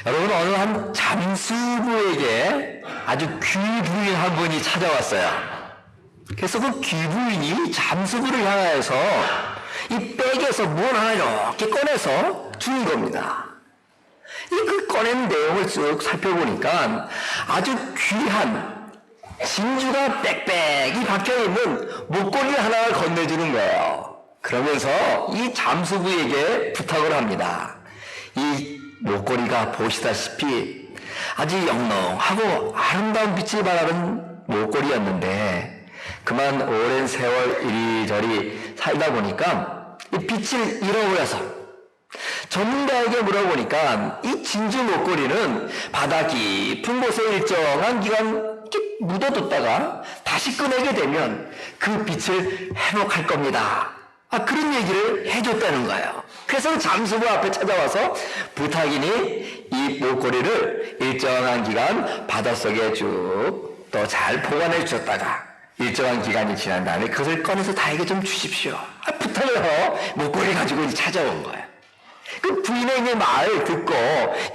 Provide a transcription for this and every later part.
여러분, 어느 한 잠수부에게 아주 귀부인 한 분이 찾아왔어요. 그래서 그 귀부인이 잠수부를 향하여서 이 백에서 뭘 하나 이렇게 꺼내서 주는 겁니다. 그 꺼낸 내용을 쭉 살펴보니까 아주 귀한 진주가 빽빽이 박혀있는 목걸이 하나를 건네주는 거예요. 그러면서 이 잠수부에게 부탁을 합니다. 이 목걸이가 보시다시피 아주 영롱하고 아름다운 빛을 발하는 목걸이였는데 그만 오랜 세월 이리저리 살다 보니까 이 빛을 잃어버려서 전문가에게 물어보니까 이 진주 목걸이는 바다 깊은 곳에 일정한 기간 묻어뒀다가 다시 꺼내게 되면 그 빛을 회복할 겁니다. 그런 얘기를 해줬다는 거예요. 그래서 잠수부 앞에 찾아와서 부탁이니 이 목걸이를 일정한 기간 바닷속에 쭉 또 잘 보관해 주셨다가 일정한 기간이 지난 다음에 그것을 꺼내서 나에게 좀 주십시오. 부탁을 해서 목걸이 가지고 찾아온 거예요. 그 부인의 말 듣고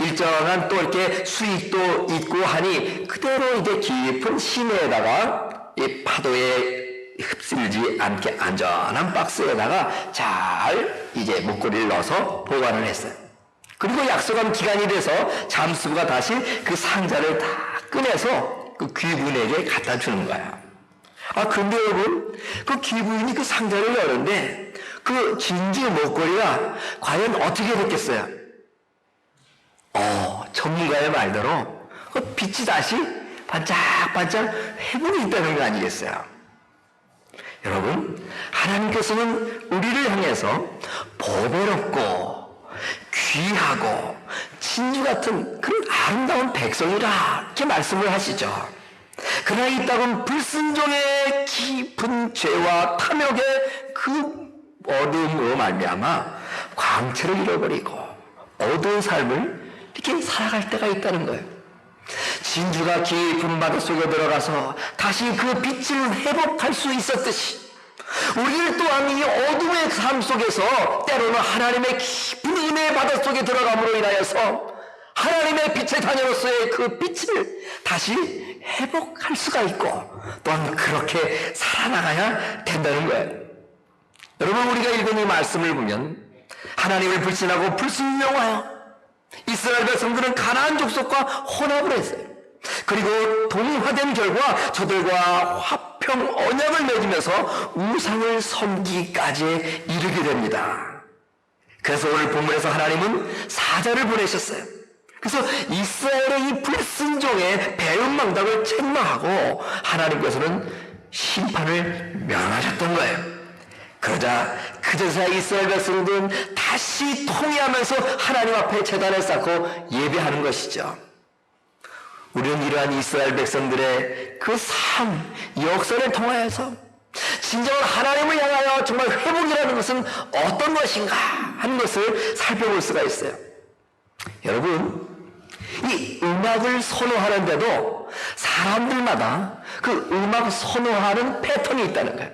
일정한 또 이렇게 수익도 있고 하니 그대로 이제 깊은 시내에다가 이 파도에 휩쓸지 않게 안전한 박스에다가 잘 이제 목걸이를 넣어서 보관을 했어요. 그리고 약속한 기간이 돼서 잠수부가 다시 그 상자를 다 꺼내서 그 귀부인에게 갖다 주는 거야. 그런데 여러분, 그 귀부인이 그 상자를 열었는데 그 진주 목걸이가 과연 어떻게 됐겠어요? 전문가의 말대로 그 빛이 다시 반짝반짝 회복이 있다는 거 아니겠어요? 여러분, 하나님께서는 우리를 향해서 보배롭고 귀하고 진주 같은 그런 아름다운 백성이라 이렇게 말씀을 하시죠. 그러나 이 땅은 불순종의 깊은 죄와 탐욕의 그 어두움으로 말미암아 광채를 잃어버리고 어두운 삶을 이렇게 살아갈 때가 있다는 거예요. 진주가 깊은 바닷속에 들어가서 다시 그 빛을 회복할 수 있었듯이 우리를 또한 이 어둠의 삶 속에서 때로는 하나님의 깊은 은혜의 바닷속에 들어감으로 인하여서 하나님의 빛의 자녀로서의 그 빛을 다시 회복할 수가 있고 또한 그렇게 살아나가야 된다는 거예요. 여러분, 우리가 읽은 이 말씀을 보면 하나님을 불신하고 불순종하여 이스라엘 백성들은 가나안 족속과 혼합을 했어요. 그리고 동화된 결과 저들과 화평 언약을 맺으면서 우상을 섬기기까지 이르게 됩니다. 그래서 오늘 본문에서 하나님은 사자를 보내셨어요. 그래서 이스라엘의 이 불순종의 배은망덕을 책망하고 하나님께서는 심판을 명하셨던 거예요. 그러자 그제서야 이스라엘 백성들은 다시 통회하면서 하나님 앞에 제단을 쌓고 예배하는 것이죠. 우리는 이러한 이스라엘 백성들의 그 삶, 역사를 통하여서 진정한 하나님을 향하여 정말 회복이라는 것은 어떤 것인가 하는 것을 살펴볼 수가 있어요. 여러분, 이 음악을 선호하는데도 사람들마다 그 음악 선호하는 패턴이 있다는 거예요.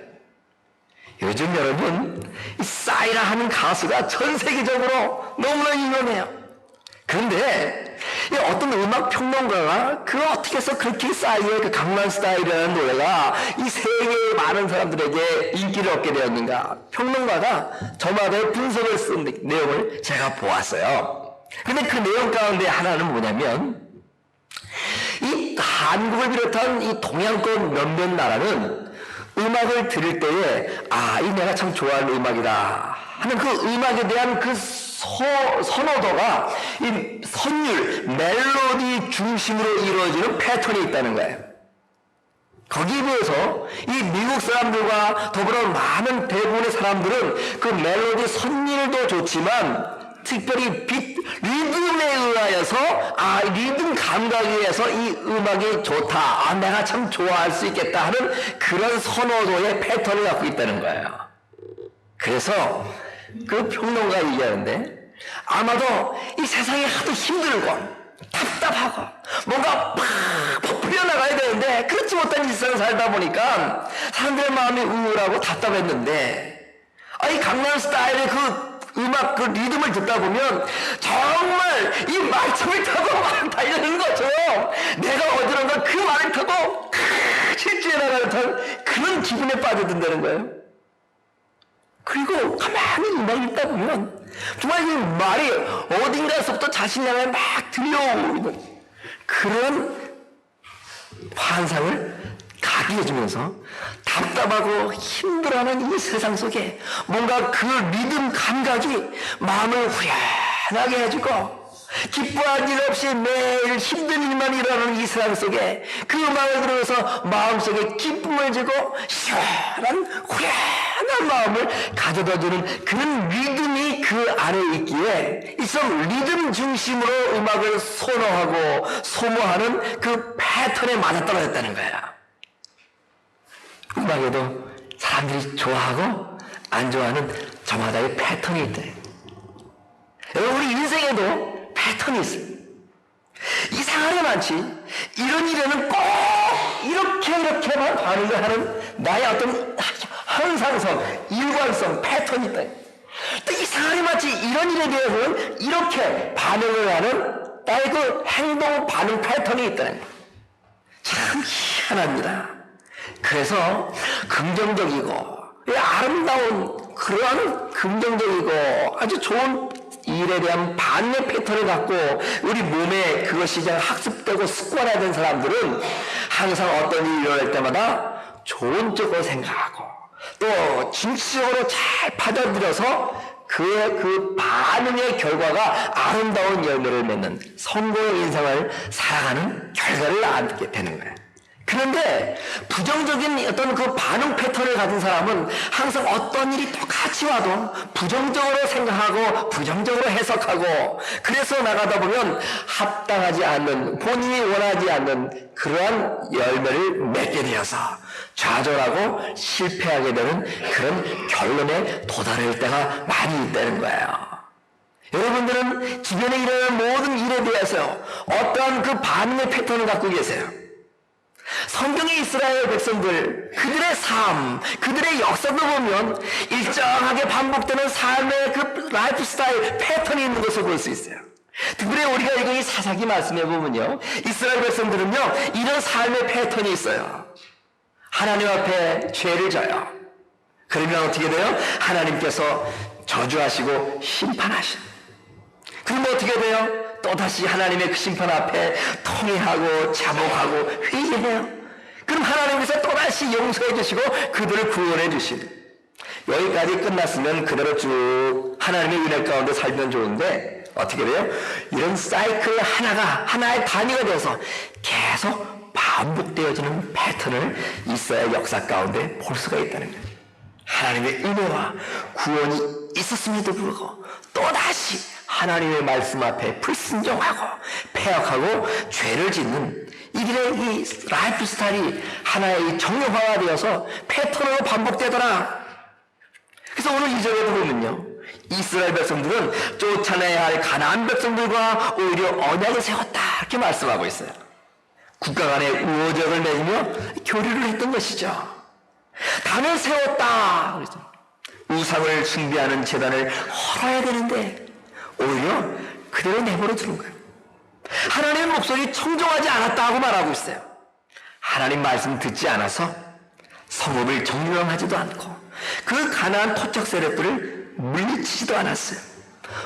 요즘 여러분, 이 싸이라 하는 가수가 전 세계적으로 너무나 유명해요. 그런데 어떤 음악 평론가가 그 어떻게 해서 그렇게 싸이의 그 강남스타일이라는 노래가 이 세계의 많은 사람들에게 인기를 얻게 되었는가, 평론가가 저마다의 분석을 쓴 내용을 제가 보았어요. 근데 그 내용 가운데 하나는 뭐냐면 이 한국을 비롯한 이 동양권 몇몇 나라는 음악을 들을 때에 이 내가 참 좋아하는 음악이다 하는 그 음악에 대한 그 선호도가 이 선율, 멜로디 중심으로 이루어지는 패턴이 있다는 거예요. 거기에 비해서 이 미국 사람들과 더불어 많은 대부분의 사람들은 그 멜로디 선율도 좋지만 특별히 리듬에 의하여서 리듬 감각에 의해서 이 음악이 좋다, 내가 참 좋아할 수 있겠다 하는 그런 선호도의 패턴을 갖고 있다는 거예요. 그래서 그 평론가가 얘기하는데 아마도 이 세상이 하도 힘들고 답답하고 뭔가 팍 풀려나가야 되는데 그렇지 못한 일상을 살다 보니까 사람들의 마음이 우울하고 답답했는데 이 강남스타일의 그 음악 그 리듬을 듣다 보면 정말 이 말씀을 타고 빠져든다는 거예요. 그리고 가만히 음악을 읽다 보면 정말 이 말이 어딘가에서부터 자신감에 막 들려오는 그런 환상을 가게 해주면서 답답하고 힘들어하는 이 세상 속에 뭔가 그 믿음 감각이 마음을 후련하게 해주고 기뻐할 일 없이 매일 힘든 일만 일어나는 이 세상 속에 그 음악을 들으면서 마음속에 기쁨을 주고 시원한 후련한 마음을 가져다주는 그런 믿음이 그 안에 있기에 이성 리듬 중심으로 음악을 선호하고 소모하는 그 패턴에 맞아떨어졌다는 거야. 음악에도 사람들이 좋아하고 안 좋아하는 저마다의 패턴이 있대. 여러분, 우리 인생에도 패턴이 있어요. 이상하게 많지. 이런 일에는 꼭 이렇게만 반응을 하는 나의 어떤 현상성, 일관성, 패턴이 있다. 또 이상하게 많지. 이런 일에 대해서는 이렇게 반응을 하는 나의 그 행동 반응 패턴이 있다는 거예요. 참 희한합니다. 그래서 긍정적이고 아름다운 그러한 긍정적이고 아주 좋은 일에 대한 반응의 패턴을 갖고 우리 몸에 그것이 이제 학습되고 습관화된 사람들은 항상 어떤 일이 일어날 때마다 좋은 쪽으로 생각하고 또 진취적으로 잘 받아들여서 그 반응의 결과가 아름다운 열매를 맺는 성공의 인생을 살아가는 결과를 낳게 되는 거예요. 그런데 부정적인 어떤 그 반응 패턴을 가진 사람은 항상 어떤 일이 똑같이 와도 부정적으로 생각하고 부정적으로 해석하고 그래서 나가다 보면 합당하지 않는 본인이 원하지 않는 그러한 열매를 맺게 되어서 좌절하고 실패하게 되는 그런 결론에 도달할 때가 많이 있다는 거예요. 여러분들은 주변에 일어나는 모든 일에 대해서 어떠한 그 반응의 패턴을 갖고 계세요. 성경의 이스라엘 백성들, 그들의 삶, 그들의 역사도 보면 일정하게 반복되는 삶의 그 라이프 스타일 패턴이 있는 것을 볼 수 있어요. 특별히 우리가 읽은 이 사사기 말씀해 보면요, 이스라엘 백성들은요 이런 삶의 패턴이 있어요. 하나님 앞에 죄를 져요. 그러면 어떻게 돼요? 하나님께서 저주하시고 심판하시는. 그러면 어떻게 돼요? 또다시 하나님의 그 심판 앞에 통회하고 자복하고 회개해요. 그럼 하나님께서 또다시 용서해 주시고 그들을 구원해 주시는. 여기까지 끝났으면 그대로 쭉 하나님의 은혜 가운데 살면 좋은데 어떻게 돼요? 이런 사이클 하나의 단위가 돼서 계속 반복되어지는 패턴을 이스라엘 역사 가운데 볼 수가 있다는 거예요. 하나님의 은혜와 구원이 있었음에도 불구하고 또다시 하나님의 말씀 앞에 불순종하고 폐역하고 죄를 짓는 이들의 이 라이프 스타일이 하나의 정형화가 되어서 패턴으로 반복되더라. 그래서 오늘 이 절에도 보면요, 이스라엘 백성들은 쫓아내야 할 가나안 백성들과 오히려 언약을 세웠다 이렇게 말씀하고 있어요. 국가 간의 우호적을 맺으며 교류를 했던 것이죠. 단을 세웠다. 그랬죠. 우상을 숭배하는 제단을 헐어야 되는데 오히려 그대로 내버려 두는 거예요. 하나님의 목소리 청종하지 않았다고 말하고 있어요. 하나님 말씀 듣지 않아서 성읍을 정령하지도 않고 그 가나안 토착 세력들을 물리치지도 않았어요.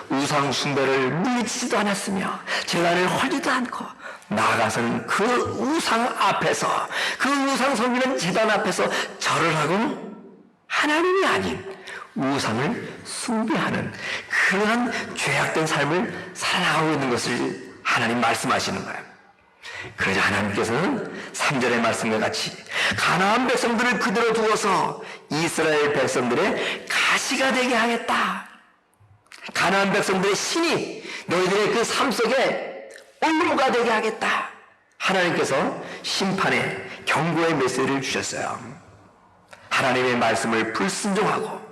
우상 숭배를 물리치지도 않았으며 제단을 헐지도 않고 나아가서는 그 우상 앞에서 그 우상 섬기는 제단 앞에서 절을 하고 하나님이 아닌 우상을 숭배하는 그러한 죄악된 삶을 살아가고 있는 것을 하나님 말씀하시는 거예요. 그러자 하나님께서는 3절의 말씀과 같이 가나안 백성들을 그대로 두어서 이스라엘 백성들의 가시가 되게 하겠다. 가나안 백성들의 신이 너희들의 그 삶 속에 올무가 되게 하겠다. 하나님께서 심판의 경고의 메시지를 주셨어요. 하나님의 말씀을 불순종하고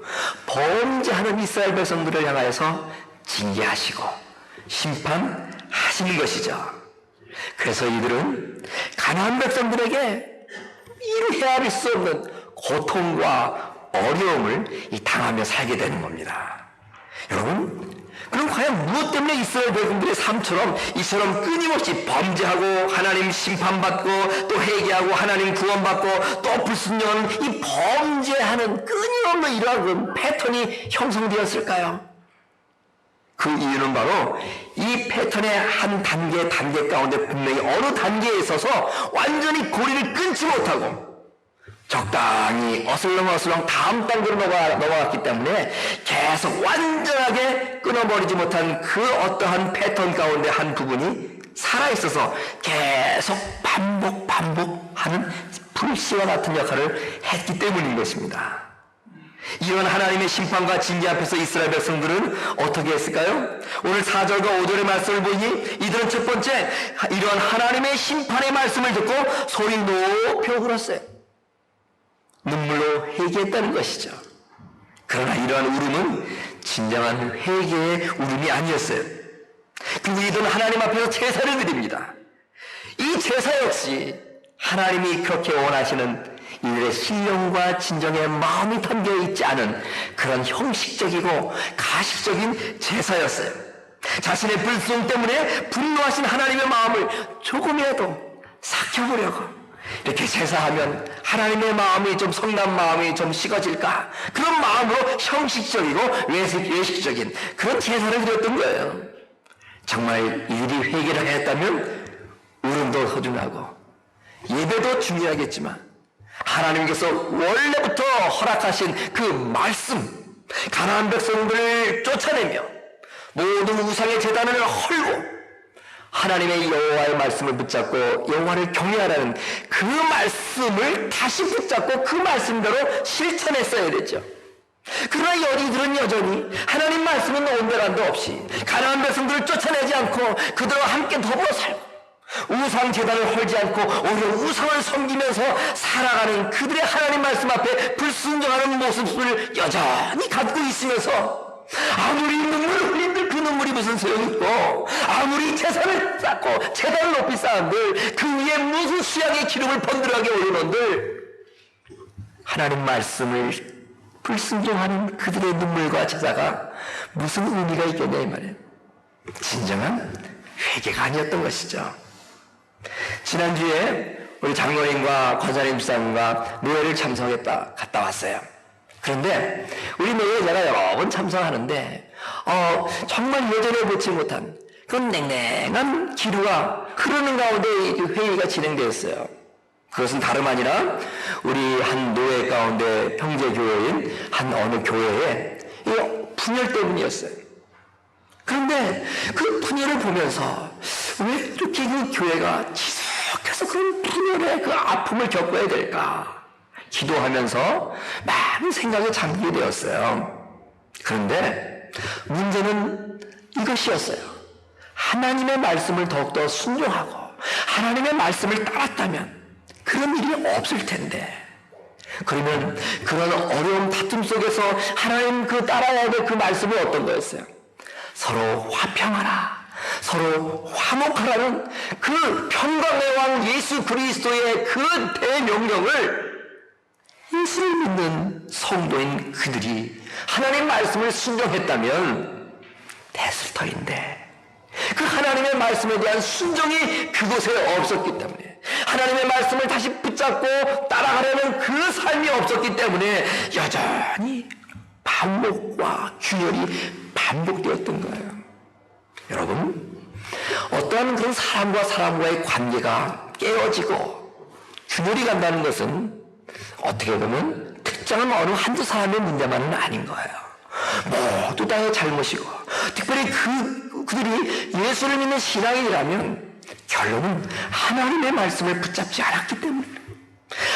범죄하는 이스라엘 백성들을 향하여서 징계하시고 심판하시는 것이죠. 그래서 이들은 가나안 백성들에게 이루 헤아릴 수 없는 고통과 어려움을 당하며 살게 되는 겁니다. 여러분, 그럼 과연 무엇 때문에 이스라엘 백성들의 삶처럼 이처럼 끊임없이 범죄하고 하나님 심판받고 또 회개하고 하나님 구원받고 또 불순종하는 이 범죄하는 끊임없는 이러한 패턴이 형성되었을까요? 그 이유는 바로 이 패턴의 한 단계 가운데 분명히 어느 단계에 있어서 완전히 고리를 끊지 못하고 적당히 어슬렁어슬렁 다음 단계로 넘어갔기 때문에 계속 완전하게 끊어버리지 못한 그 어떠한 패턴 가운데 한 부분이 살아있어서 계속 반복하는 불씨와 같은 역할을 했기 때문인 것입니다. 이런 하나님의 심판과 징계 앞에서 이스라엘 백성들은 어떻게 했을까요? 오늘 4절과 5절의 말씀을 보니 이들은 첫 번째 이런 하나님의 심판의 말씀을 듣고 소리 높여 울었어요. 눈물로 회개했다는 것이죠. 그러나 이러한 울음은 진정한 회개의 울음이 아니었어요. 그리고 이들은 하나님 앞에서 제사를 드립니다. 이 제사 역시 하나님이 그렇게 원하시는 이들의 신령과 진정의 마음이 담겨 있지 않은 그런 형식적이고 가식적인 제사였어요. 자신의 불순 때문에 분노하신 하나님의 마음을 조금이라도 삭혀보려고 이렇게 제사하면 하나님의 마음이 좀 성난 마음이 좀 식어질까 그런 마음으로 형식적이고 외식적인 그런 제사를 드렸던 거예요. 정말 이들이 회개를 했다면 울음도 소중하고 예배도 중요하겠지만 하나님께서 원래부터 허락하신 그 말씀, 가나안 백성들을 쫓아내며 모든 우상의 제단을 헐고 하나님의 여호와의 말씀을 붙잡고 여호와를 경외하라는 그 말씀을 다시 붙잡고 그 말씀대로 실천했어야 되죠. 그러나 이들은 여전히 하나님 말씀은 온데간도 없이 가나안 백성들을 쫓아내지 않고 그들과 함께 더불어 살고 우상 제단을 헐지 않고 오히려 우상을 섬기면서 살아가는 그들의 하나님 말씀 앞에 불순종하는 모습을 여전히 갖고 있으면서 아무리 눈물을 흘린들 그 눈물이 무슨 소용이 있고 아무리 제사를 쌓고 제단을 높이 쌓은들 그 위에 무슨 수양의 기름을 번들하게 올려놓은들 하나님 말씀을 불순종하는 그들의 눈물과 제사가 무슨 의미가 있겠냐 이 말이에요. 진정한 회개가 아니었던 것이죠. 지난주에 우리 장로님과 권사님 집사님과 노예를 참석했다 갔다 왔어요. 그런데 우리 노예 제가 여러 번 참석하는데 정말 예전에 보지 못한 그런 냉랭한 기류가 흐르는 가운데 회의가 진행되었어요. 그것은 다름 아니라 우리 한 노예 가운데 형제교회인 한 어느 교회에 분열 때문이었어요. 그런데 그 분열을 보면서 왜 이렇게 그 교회가 지속해서 그런 분열의 그 아픔을 겪어야 될까? 기도하면서 많은 생각에 잠기게 되었어요. 그런데 문제는 이것이었어요. 하나님의 말씀을 더욱더 순종하고 하나님의 말씀을 따랐다면 그런 일이 없을 텐데 그러면 그런 어려운 다툼 속에서 하나님 그 따라야 될 그 말씀이 어떤 거였어요? 서로 화평하라, 서로 화목하라는 그 평강의 왕 예수 그리스도의 그 대명령을 예수를 믿는 성도인 그들이 하나님 말씀을 순종했다면 됐을 터인데 그 하나님의 말씀에 대한 순종이 그곳에 없었기 때문에 하나님의 말씀을 다시 붙잡고 따라가려는 그 삶이 없었기 때문에 여전히 반복과 균열이 반복되었던 거예요. 여러분, 어떠한 그런 사람과 사람과의 관계가 깨어지고 균열이 간다는 것은 어떻게 보면 특정한 어느 한두 사람의 문제만은 아닌 거예요. 모두 다의 잘못이고 특별히 그들이 예수를 믿는 신앙인이라면 결론은 하나님의 말씀을 붙잡지 않았기 때문에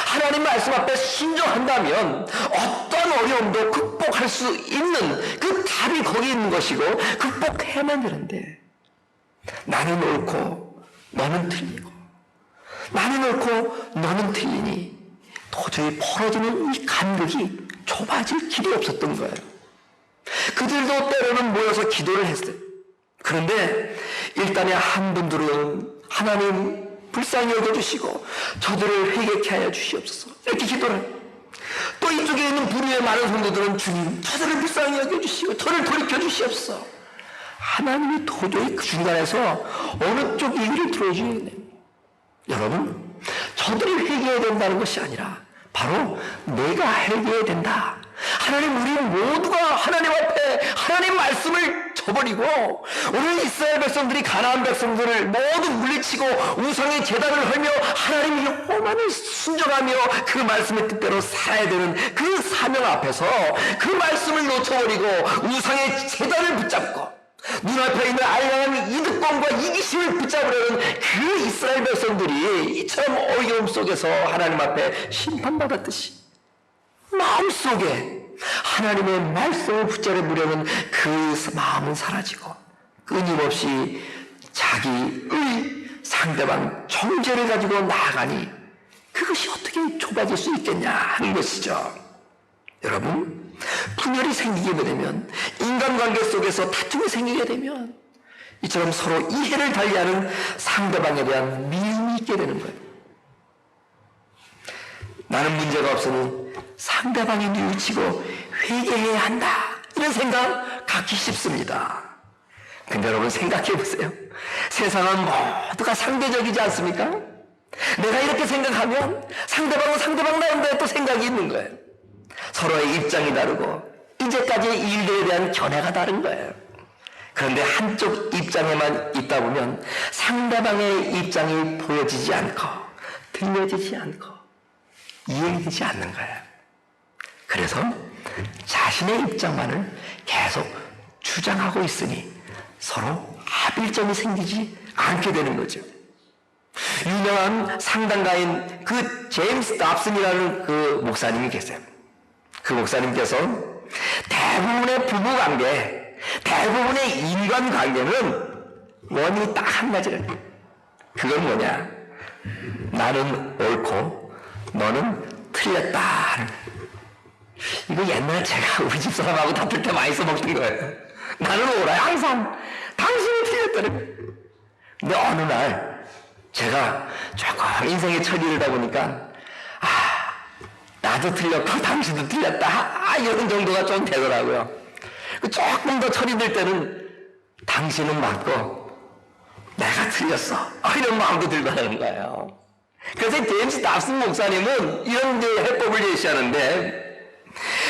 하나님 말씀 앞에 순종한다면 어떤 어려움도 극복할 수 있는 그 답이 거기 있는 것이고 극복해야만 되는데 나는 옳고 너는 틀리고 나는 옳고 너는 틀리니 도저히 벌어지는 이 간극이 좁아질 길이 없었던 거예요. 그들도 때로는 모여서 기도를 했어요. 그런데 일단에 한 분들은 하나님 불쌍히 여겨주시고 저들을 회개케 하여 주시옵소서 이렇게 기도를 또 이쪽에 있는 불의의 많은 성도들은 주님 저들을 불쌍히 여겨주시고 저를 돌이켜 주시옵소서 하나님이 도저히 그 중간에서 어느 쪽 얘기를 들어주겠네요. 여러분, 저들이 회개해야 된다는 것이 아니라 바로 내가 회개해야 된다. 하나님, 우리 모두가 하나님 앞에 하나님 말씀을 저버리고 오늘 이스라엘 백성들이 가나안 백성들을 모두 물리치고 우상의 제단을 헐며 하나님 여호와만을 순종하며 그 말씀의 뜻대로 살아야 되는 그 사명 앞에서 그 말씀을 놓쳐버리고 우상의 제단을 붙잡고 눈앞에 있는 알량한 이득권과 이기심을 붙잡으려는 그 이스라엘 백성들이 이처럼 어려움 속에서 하나님 앞에 심판받았듯이 마음속에 하나님의 말씀을 붙잡으려는 그 마음은 사라지고 끊임없이 자기의 상대방 정죄를 가지고 나아가니 그것이 어떻게 좁아질 수 있겠냐 하는 것이죠. 여러분, 분열이 생기게 되면, 인간관계 속에서 다툼이 생기게 되면 이처럼 서로 이해를 달리하는 상대방에 대한 미움이 있게 되는 거예요. 나는 문제가 없으니 상대방이 뉘우치고 회개해야 한다, 이런 생각 갖기 쉽습니다. 근데 여러분, 생각해 보세요. 세상은 모두가 상대적이지 않습니까? 내가 이렇게 생각하면 상대방은 상대방 나름대로 또 생각이 있는 거예요. 서로의 입장이 다르고 이제까지의 일들에 대한 견해가 다른 거예요. 그런데 한쪽 입장에만 있다 보면 상대방의 입장이 보여지지 않고 들려지지 않고 이해되지 않는 거예요. 그래서 자신의 입장만을 계속 주장하고 있으니 서로 합일점이 생기지 않게 되는 거죠. 유명한 상담가인 그 제임스 답슨이라는 그 목사님이 계세요. 그 목사님께서 대부분의 부부관계, 대부분의 인간관계는 원인이 딱 한 가지를, 그건 뭐냐? 나는 옳고 너는 틀렸다. 이거 옛날에 제가 우리 집사람하고 다툴 때 많이 써먹던 거예요. 나는 옳아요, 항상. 당신은 틀렸다는 거예요. 근데 어느 날 제가 조금 인생의 처리를 하다 보니까 나도 틀렸고 당신도 틀렸다, 이런 정도가 좀 되더라고요. 조금 더 처리될 때는 당신은 맞고 내가 틀렸어, 이런 마음도 들고 하는 거예요. 그래서 제임스 답슨 목사님은 이런 해법을 제시하는데,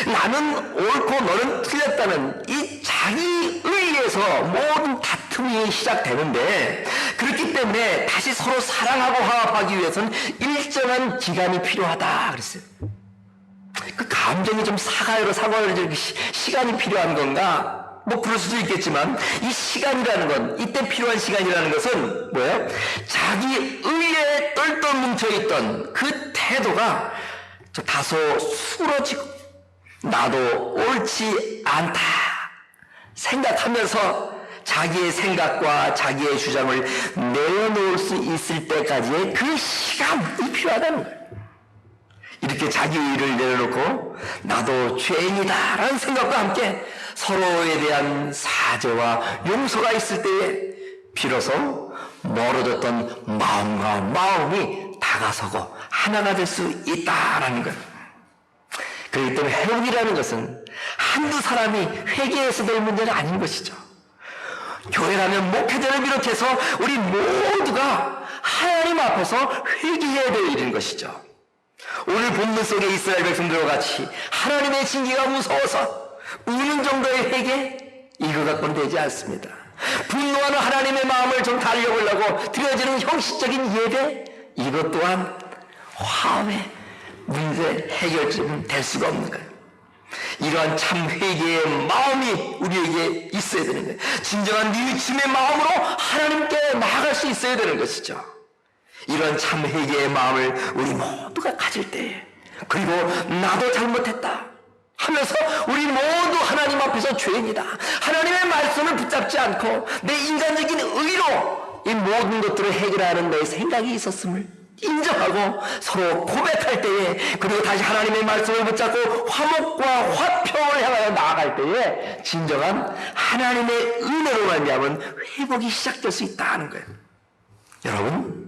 나는 옳고 너는 틀렸다는 이 자기 의의에서 모든 다툼이 시작되는데, 그렇기 때문에 다시 서로 사랑하고 화합하기 위해서는 일정한 기간이 필요하다 그랬어요. 그 감정이 좀 사과를 시간이 필요한 건가? 뭐 그럴 수도 있겠지만, 이 시간이라는 건, 이때 필요한 시간이라는 것은 뭐예요? 자기 의에 똘똘 뭉쳐있던 그 태도가 다소 수그러지고 나도 옳지 않다 생각하면서 자기의 생각과 자기의 주장을 내어놓을 수 있을 때까지의 그 시간이 필요하다는 거예요. 이렇게 자기 의의를 내려놓고 나도 죄인이다 라는 생각과 함께 서로에 대한 사죄와 용서가 있을 때에 비로소 멀어졌던 마음과 마음이 다가서고 하나가 될 수 있다라는 것. 그렇기 때문에 회복이라는 것은 한두 사람이 회개해서 될 문제가 아닌 것이죠. 교회라면 목회자를 비롯해서 우리 모두가 하나님 앞에서 회개해야 될 일인 것이죠. 오늘 본문 속의 이스라엘 백성들과 같이 하나님의 징계가 무서워서 우는 정도의 회개, 이거 갖고는 되지 않습니다. 분노하는 하나님의 마음을 좀 달려보려고 드려지는 형식적인 예배, 이것 또한 화합의 문제 해결점은 될 수가 없는 거예요. 이러한 참 회개의 마음이 우리에게 있어야 되는 거예요. 진정한 뉘우침의 마음으로 하나님께 나아갈 수 있어야 되는 것이죠. 이런 참 회개의 마음을 우리 모두가 가질 때, 그리고 나도 잘못했다 하면서 우리 모두 하나님 앞에서 죄인이다, 하나님의 말씀을 붙잡지 않고 내 인간적인 의로 이 모든 것들을 해결하는 내 생각이 있었음을 인정하고 서로 고백할 때에, 그리고 다시 하나님의 말씀을 붙잡고 화목과 화평을 향하여 나아갈 때에 진정한 하나님의 은혜로 말미암은 회복이 시작될 수 있다는 거예요. 여러분,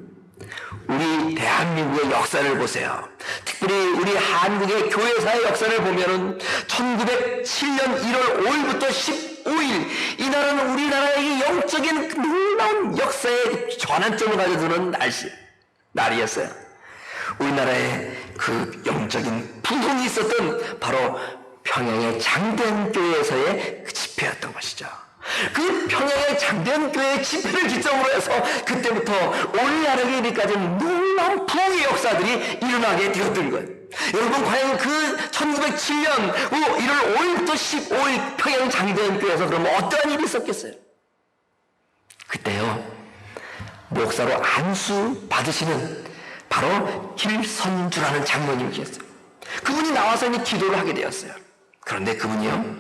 우리 대한민국의 역사를 보세요. 특별히 우리 한국의 교회사의 역사를 보면은 1907년 1월 5일부터 15일 9일, 이날은 우리나라에게 영적인 놀라운 역사의 전환점을 가져주는 날이었어요. 우리나라에 그 영적인 부흥이 있었던 바로 평양의 장대현교회에서의 그 집회였던 것이죠. 그 평양의 장대현교회 집회를 기점으로 해서 그때부터 오늘날에게 이르기까지는 놀라운 부흥의 역사들이 일어나게 되었던 거예요. 여러분, 과연 그 1907년 1월 5일부터 15일 평양 장대현교회에서 그러면 어떠한 일이 있었겠어요? 그때요, 목사로 안수 받으시는 바로 길선주라는 장로님이 계셨어요. 그분이 나와서 이제 기도를 하게 되었어요. 그런데 그분이요,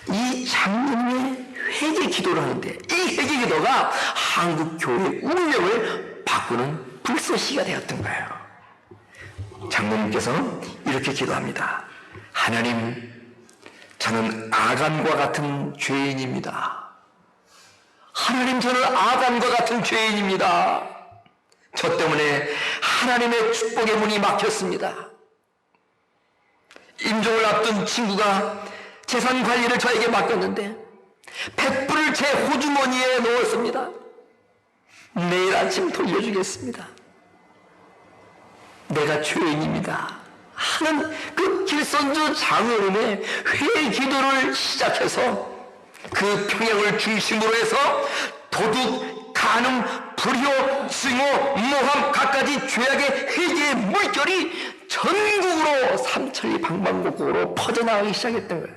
이 장로님의 회개 기도를 하는데 이 회개 기도가 한국 교회의 운명을 바꾸는 불쏘시가 되었던 거예요. 장로님께서 이렇게 기도합니다. 하나님, 저는 아간과 같은 죄인입니다. 하나님, 저는 아간과 같은 죄인입니다. 저 때문에 하나님의 축복의 문이 막혔습니다. 임종을 앞둔 친구가 재산 관리를 저에게 맡겼는데 100불을 제 호주머니에 넣었습니다. 내일 아침 돌려주겠습니다. 내가 죄인입니다 하는 그 길선주 장로님의 회의 기도를 시작해서 그 평양을 중심으로 해서 도둑, 간음, 불효, 증오, 모함, 갖가지 죄악의 회개의 물결이 전국으로 삼천리 방방곡곡으로 퍼져나가기 시작했던 거예요.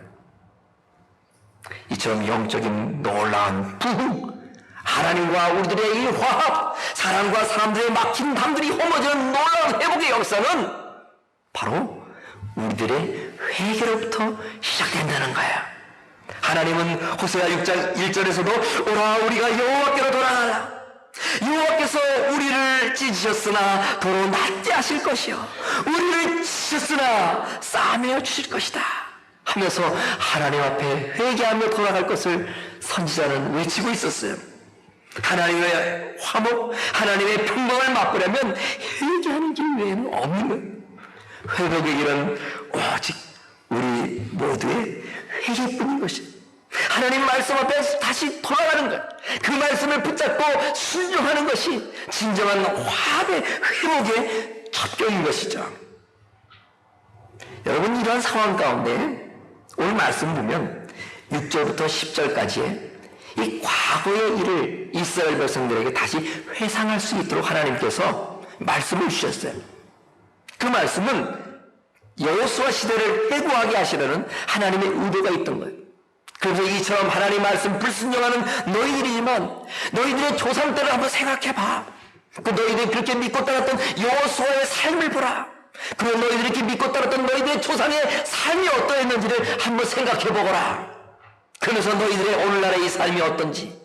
이처럼 영적인 놀라운 부흥, 하나님과 우리들의 이 화합, 사람과 사람들의 막힌 담들이 험어지는 놀라운 회복의 역사는 바로 우리들의 회개로부터 시작된다는 거예요. 하나님은 호세아 6장 1절에서도 오라 우리가 여호와께로 돌아가라. 여호와께서 우리를 찢으셨으나 도로 낫게 하실 것이요 우리를 찢으셨으나 싸매어 주실 것이다 하면서 하나님 앞에 회개하며 돌아갈 것을 선지자는 외치고 있었어요. 하나님의 화목, 하나님의 평강을 맛보려면 회개하는 길 외에는 없는 거예요. 회복의 길은 오직 우리 모두의 회개뿐인 것이에요. 하나님 말씀 앞에 다시 돌아가는 것, 그 말씀을 붙잡고 순종하는 것이 진정한 화합의 회복의 첩경인 것이죠. 여러분, 이러한 상황 가운데 오늘 말씀 보면 6절부터 10절까지의 이 과거의 일을 이스라엘 백성들에게 다시 회상할 수 있도록 하나님께서 말씀을 주셨어요. 그 말씀은 여호수아 시대를 회고하게 하시려는 하나님의 의도가 있던 거예요. 그래서 이처럼 하나님 말씀 불순종하는 너희들이지만 너희들의 조상 때를 한번 생각해봐. 그 너희들이 그렇게 믿고 따랐던 여호수아의 삶을 보라. 그리고 너희들이 이렇게 믿고 따랐던 너희들의 조상의 삶이 어떠했는지를 한번 생각해보거라. 그래서 너희들의 오늘날의 이 삶이 어떤지,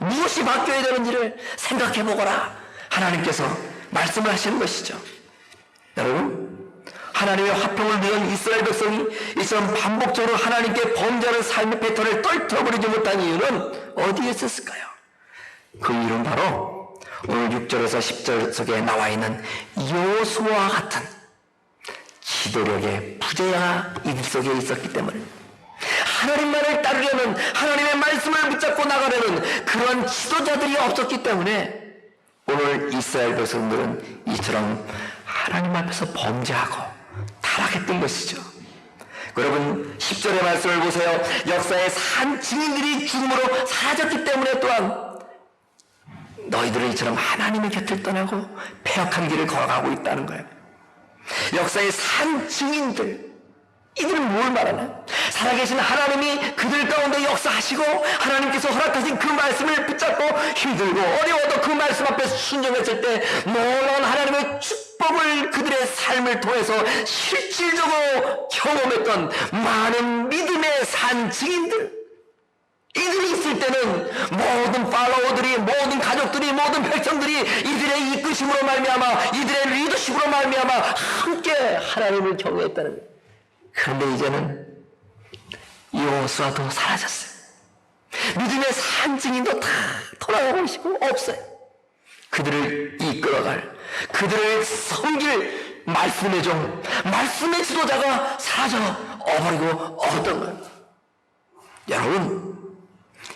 무엇이 바뀌어야 되는지를 생각해보거라. 하나님께서 말씀을 하시는 것이죠. 여러분, 하나님의 화평을 위한 이스라엘 백성이 이처럼 반복적으로 하나님께 범죄하는 삶의 패턴을 떨쳐버리지 못한 이유는 어디에 있었을까요? 그 이유는 바로 오늘 6절에서 10절 속에 나와 있는 여호수아와 같은 지도력의 부재가 이들 속에 있었기 때문에 하나님만을 따르려는, 하나님의 말씀을 붙잡고 나가려는 그런 지도자들이 없었기 때문에 오늘 이스라엘 백성들은 이처럼 하나님 앞에서 범죄하고 타락했던 것이죠. 여러분, 10절의 말씀을 보세요. 역사의 산 증인들이 죽음으로 사라졌기 때문에 또한 너희들은 이처럼 하나님의 곁을 떠나고 패역한 길을 걸어가고 있다는 거예요. 역사의 산 증인들, 이들은 뭘 말하나? 살아계신 하나님이 그들 가운데 역사하시고 하나님께서 허락하신 그 말씀을 붙잡고 힘들고 어려워도 그 말씀 앞에서 순종했을 때 놀라운 하나님의 축복을 그들의 삶을 통해서 실질적으로 경험했던 많은 믿음의 산 증인들, 이들이 있을 때는 모든 팔로워들이, 모든 가족들이, 모든 백성들이 이들의 이끄심으로 말미암아, 이들의 리더십으로 말미암아 함께 하나님을 경외했다는 거예요. 그런데 이제는 여호수아도 사라졌어요. 믿음의 산증인도 다 돌아가고 계시고 없어요. 그들을 이끌어갈, 그들을 섬길 말씀의 종, 말씀의 지도자가 사라져 버리고 없던 거예요. 여러분,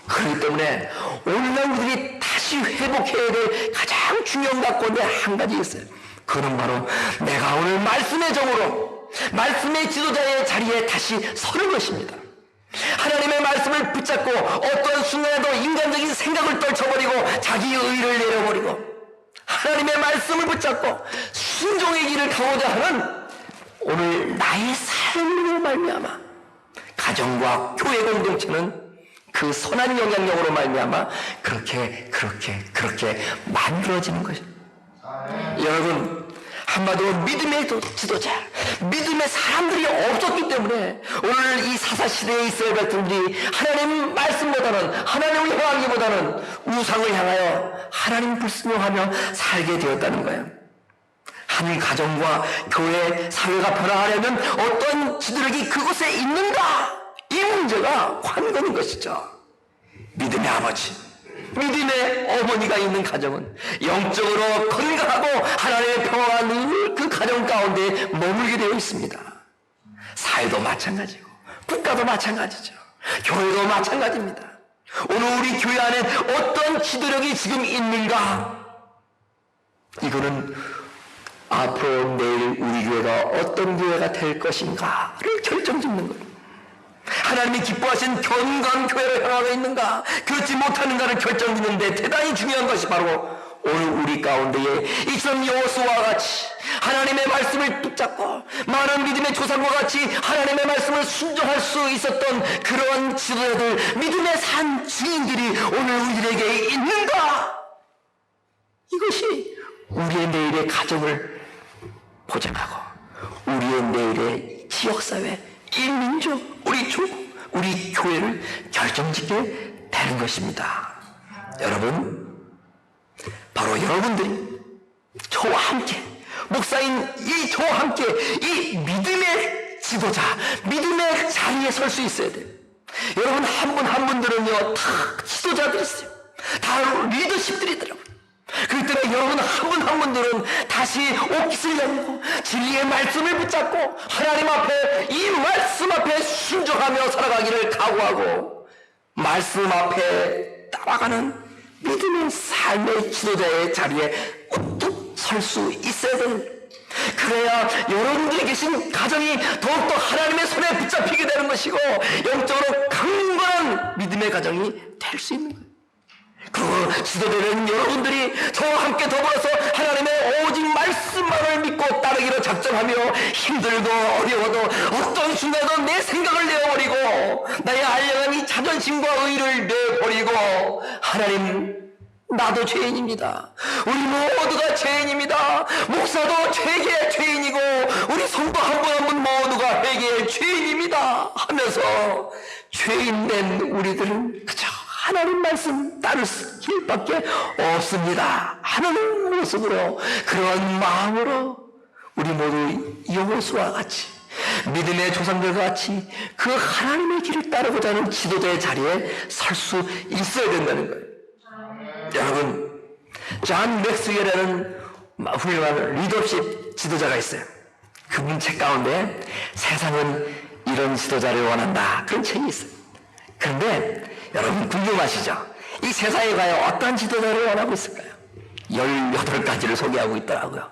그렇기 때문에 오늘날 우리들이 다시 회복해야 될 가장 중요한 가운데 한 가지 있어요. 그는 바로 내가 오늘 말씀의 정으로 말씀의 지도자의 자리에 다시 서는 것입니다. 하나님의 말씀을 붙잡고 어떤 순간에도 인간적인 생각을 떨쳐버리고 자기 의를 내려버리고 하나님의 말씀을 붙잡고 순종의 길을 가고자 하는 오늘 나의 삶으로 말미암아 가정과 교회 공동체는 그 선한 영향력으로 말미암아 그렇게 만들어지는 것입니다. 여러분, 한마디로 믿음의 지도자, 믿음의 사람들이 없었기 때문에 오늘 이 사사시대에 이스라엘 백성들이 하나님 말씀보다는 하나님을 향하기보다는 우상을 향하여 하나님 불순종하며 살게 되었다는 거예요. 한 가정과 교회, 사회가 변화하려면 어떤 지도력이 그곳에 있는가? 이 문제가 관건인 것이죠. 믿음의 아버지, 믿음의 어머니가 있는 가정은 영적으로 건강하고 하나님의 평화가 늘 그 가정 가운데 머물게 되어 있습니다. 사회도 마찬가지고 국가도 마찬가지죠. 교회도 마찬가지입니다. 오늘 우리 교회 안에 어떤 지도력이 지금 있는가? 이거는 앞으로 내일 우리 교회가 어떤 교회가 될 것인가를 결정짓는 거예요. 하나님이 기뻐하신 견강교회로 향하고 있는가, 그렇지 못하는가를 결정짓는데 대단히 중요한 것이 바로 오늘 우리 가운데에 이처럼 여호수아와 같이 하나님의 말씀을 붙잡고 많은 믿음의 조상과 같이 하나님의 말씀을 순종할 수 있었던 그러한 지도자들, 믿음의 산 증인들이 오늘 우리에게 있는가? 이것이 우리의 내일의 가정을 보장하고 우리의 내일의 지역사회, 이 민족, 우리 조국, 우리 교회를 결정짓게 되는 것입니다. 여러분, 바로 여러분들이 저와 함께, 목사인 저와 함께 이 믿음의 지도자, 믿음의 자리에 설 수 있어야 돼요. 여러분 한 분 한 분들은요 다 지도자들이 있어요. 다 리더십들이더라고요. 그렇기 때문에 여러분 한 분 한 분들은 다시 옷깃을 열고 진리의 말씀을 붙잡고 하나님 앞에 이 말씀 앞에 순종하며 살아가기를 각오하고 말씀 앞에 따라가는 믿음의 삶의 지도자의 자리에 우뚝 설 수 있어야 됩니다. 그래야 여러분들이 계신 가정이 더욱더 하나님의 손에 붙잡히게 되는 것이고 영적으로 강건한 믿음의 가정이 될 수 있는 거예요. 그 지도되는 여러분들이 저와 함께 더불어서 하나님의 오직 말씀만을 믿고 따르기로 작정하며 힘들고 어려워도 어떤 순간에도 내 생각을 내어버리고 나의 알량한 이 자존심과 의를 내버리고 하나님, 나도 죄인입니다. 우리 모두가 죄인입니다. 목사도 회개의 죄인이고 우리 성도 한 분 한 분 모두가 회개의 죄인입니다 하면서 죄인된 우리들은 그저 하나님 말씀 따를 길밖에 없습니다 하는 모습으로, 그런 마음으로 우리 모두 여호수아와 같이 믿음의 조상들과 같이 그 하나님의 길을 따르고자 하는 지도자의 자리에 설 수 있어야 된다는 거예요. 여러분, 존 맥스웰이라는 훌륭한 리더십 지도자가 있어요. 그분 책 가운데 세상은 이런 지도자를 원한다, 그런 책이 있어요. 그런데 여러분 궁금하시죠? 이 세상에 과연 어떤 지도자를 원하고 있을까요? 18가지를 소개하고 있더라고요.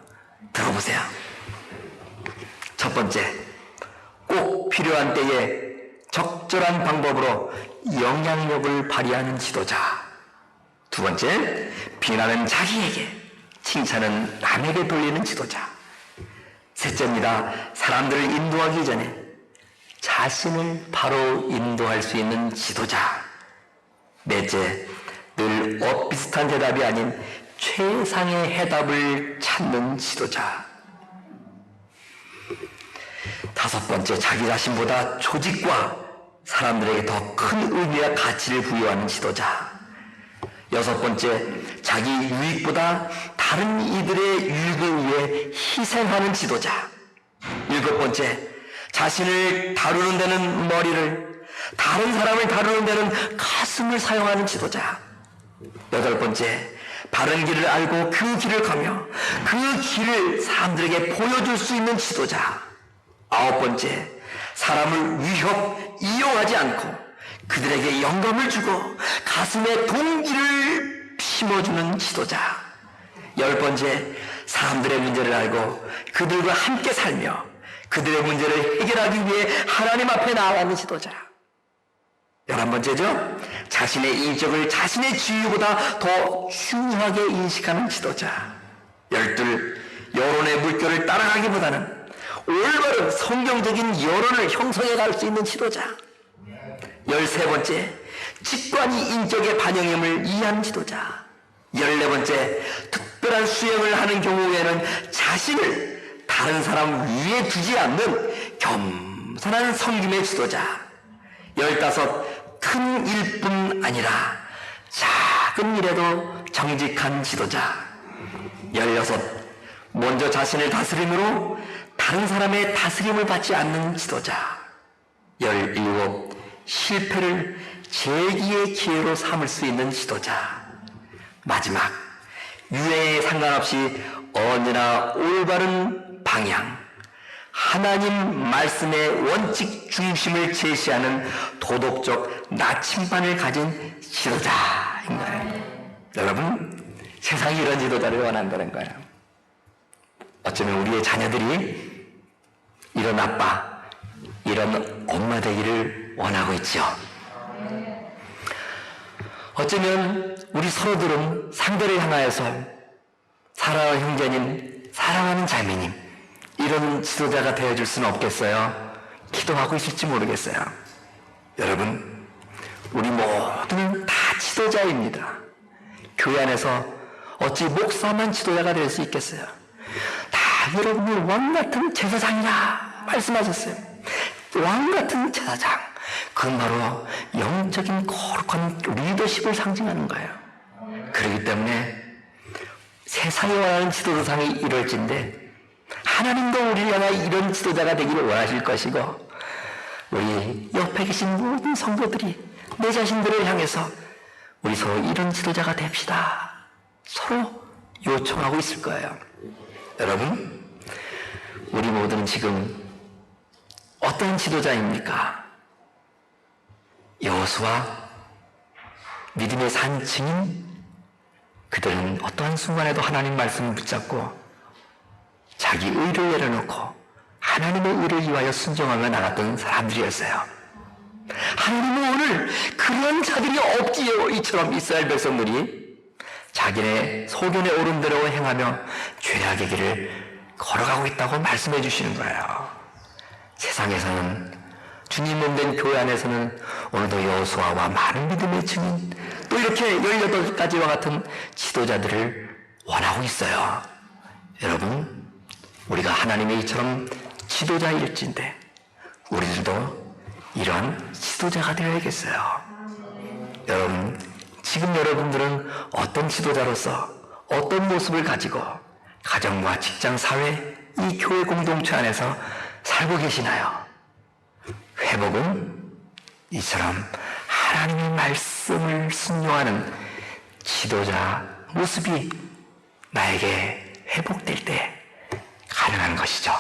들어보세요. 첫 번째, 꼭 필요한 때에 적절한 방법으로 영향력을 발휘하는 지도자. 두 번째, 비난은 자기에게, 칭찬은 남에게 돌리는 지도자. 셋째입니다. 사람들을 인도하기 전에 자신을 바로 인도할 수 있는 지도자. 넷째, 늘 비슷한 대답이 아닌 최상의 해답을 찾는 지도자. 다섯 번째, 자기 자신보다 조직과 사람들에게 더 큰 의미와 가치를 부여하는 지도자. 여섯 번째, 자기 유익보다 다른 이들의 유익을 위해 희생하는 지도자. 일곱 번째, 자신을 다루는 데는 머리를, 다른 사람을 다루는 데는 가슴을 사용하는 지도자. 여덟 번째, 바른 길을 알고 그 길을 가며 그 길을 사람들에게 보여줄 수 있는 지도자. 아홉 번째, 사람을 이용하지 않고 그들에게 영감을 주고 가슴에 동기를 심어주는 지도자. 10번째, 사람들의 문제를 알고 그들과 함께 살며 그들의 문제를 해결하기 위해 하나님 앞에 나아가는 지도자. 11번째죠. 자신의 인격을 자신의 지위보다 더 중요하게 인식하는 지도자. 12, 여론의 물결을 따라가기보다는 올바른 성경적인 여론을 형성해 갈 수 있는 지도자. 13번째, 직관이 인격의 반영임을 이해하는 지도자. 14번째, 특별한 수행을 하는 경우에는 자신을 다른 사람 위에 두지 않는 겸손한 섬김의 지도자. 15, 큰 일뿐 아니라 작은 일에도 정직한 지도자. 16, 먼저 자신을 다스림으로 다른 사람의 다스림을 받지 않는 지도자. 17, 실패를 재기의 기회로 삼을 수 있는 지도자. 마지막, 유행에 상관없이 언제나 올바른 방향, 하나님 말씀의 원칙 중심을 제시하는 도덕적 나침반을 가진 지도자인 거예요. 여러분, 세상이 이런 지도자를 원한다는 거예요. 어쩌면 우리의 자녀들이 이런 아빠, 이런 엄마 되기를 원하고 있죠. 어쩌면 우리 서로들은 상대를 향하여서 사랑하는 형제님, 사랑하는 자매님, 이런 지도자가 되어줄 수는 없겠어요. 기도하고 있을지 모르겠어요. 여러분, 우리 모두는 다 지도자입니다. 교회 안에서 어찌 목사만 지도자가 될 수 있겠어요? 다 여러분이 왕같은 제사장이라 말씀하셨어요. 왕같은 제사장, 그건 바로 영적인 거룩한 리더십을 상징하는 거예요. 그렇기 때문에 세상이 원하는 지도자상이 이럴진데 하나님도 우리를 향해 이런 지도자가 되기를 원하실 것이고, 우리 옆에 계신 모든 성도들이 내 자신들을 향해서 우리 서로 이런 지도자가 됩시다, 서로 요청하고 있을 거예요. 여러분, 우리 모두는 지금 어떤 지도자입니까? 여호수아, 믿음의 산 증인, 그들은 어떠한 순간에도 하나님 말씀을 붙잡고 자기 의를 내려놓고 하나님의 의를 위하여 순종하며 나갔던 사람들이었어요. 하나님은 오늘 그런 자들이 없지요. 이처럼 이스라엘 백성들이 자기네 소견에 오른 대로 행하며 죄악의 길을 걸어가고 있다고 말씀해 주시는 거예요. 세상에서는, 주님 몸된 교회 안에서는 오늘도 여호수아와 많은 믿음의 증인, 또 이렇게 18가지와 같은 지도자들을 원하고 있어요. 여러분, 우리가 하나님의 이처럼 지도자일진데 우리들도 이런 지도자가 되어야겠어요. 여러분, 지금 여러분들은 어떤 지도자로서 어떤 모습을 가지고 가정과 직장, 사회, 이 교회 공동체 안에서 살고 계시나요? 회복은 이처럼 하나님의 말씀을 순종하는 지도자 모습이 나에게 회복될 때 가능한 것이죠.